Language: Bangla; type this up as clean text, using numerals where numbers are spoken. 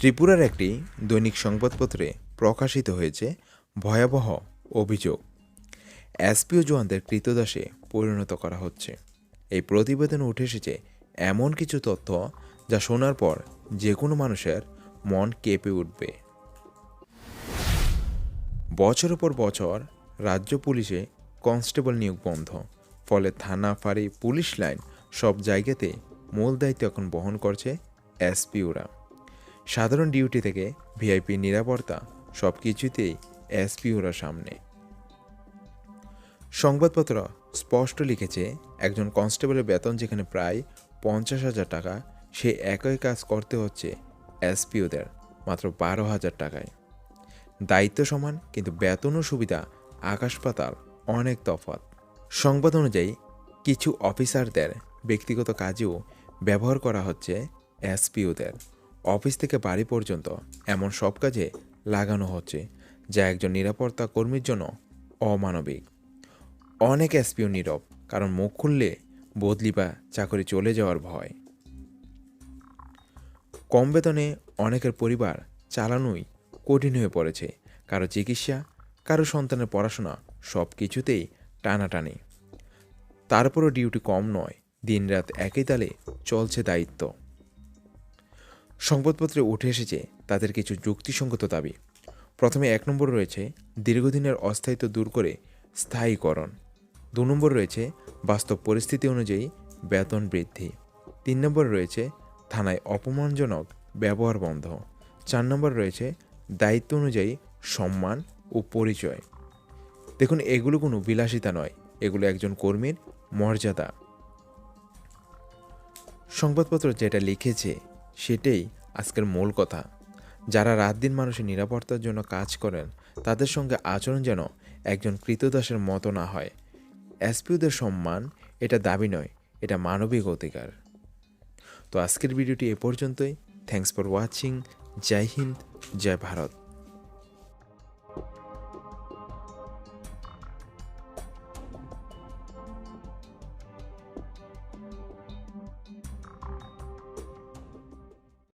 ত্রিপুরার একটি দৈনিক সংবাদপত্রে প্রকাশিত হয়েছে ভয়াবহ অভিযোগ। এসপিও জওয়ানদের কৃতদাসে পরিণত করা হচ্ছে। এই প্রতিবেদনে উঠে এসেছে এমন কিছু তথ্য যা শোনার পর যে কোনো মানুষের মন কেঁপে উঠবে। বছরের পর বছর রাজ্য পুলিশে কনস্টেবল নিয়োগ বন্ধ, ফলে থানা, ফাঁড়ি, পুলিশ লাইন সব জায়গাতে মূল দায়িত্ব এখন বহন করছে এসপিওরা। সাধারণ ডিউটি থেকে ভিআইপি নিরাপত্তা সব কিছুতেই এসপিওরা সামনে। সংবাদপত্র স্পষ্ট লিখেছে, একজন কনস্টেবলের বেতন যেখানে প্রায় 50,000 টাকা, সে একই কাজ করতে হচ্ছে এসপিওদের মাত্র 12,000 টাকায়। দায়িত্ব সমান, কিন্তু বেতন ও সুবিধা আকাশ পাতাল অনেক তফাৎ। সংবাদ অনুযায়ী কিছু অফিসারদের ব্যক্তিগত কাজেও ব্যবহার করা হচ্ছে এসপিওদের। অফিস থেকে বাড়ি পর্যন্ত এমন সব কাজে লাগানো হচ্ছে যা একজন নিরাপত্তা কর্মীর জন্য অমানবিক। অনেক এসপিও নীরব, কারণ মুখ খুললে বদলি বা চাকরি চলে যাওয়ার ভয়। কম বেতনে অনেকের পরিবার চালানোই কঠিন হয়ে পড়েছে। কারো চিকিৎসা, কারো সন্তানের পড়াশোনা, সব কিছুতেই টানাটানি। তারপরও ডিউটি কম নয়, দিনরাত একই তালে চলছে দায়িত্ব। সংবাদপত্রে উঠে এসেছে তাদের কিছু যুক্তিসঙ্গত দাবি। প্রথমে 1 নম্বর রয়েছে দীর্ঘদিনের অস্থায়িত্ব দূর করে স্থায়ীকরণ। 2 নম্বর রয়েছে বাস্তব পরিস্থিতি অনুযায়ী বেতন বৃদ্ধি। 3 নম্বর রয়েছে থানায় অপমানজনক ব্যবহার বন্ধ। 4 নম্বর রয়েছে দায়িত্ব অনুযায়ী সম্মান ও পরিচয়। দেখুন, এগুলো কোনো বিলাসিতা নয়, এগুলো একজন কর্মীর মর্যাদা। সংবাদপত্র যেটা লিখেছে সেটাই আজকের মূল কথা। যারা রাত দিন মানুষের নিরাপত্তার জন্য কাজ করেন, তাদের সঙ্গে আচরণ যেন একজন কৃতদাসের মতো না হয়। এসপিওদের সম্মান এটা দাবি নয়, এটা মানবিক অধিকার। তো আজকের ভিডিওটি এ পর্যন্তই। Thanks for watching. Jai Hind, Jai Bharat.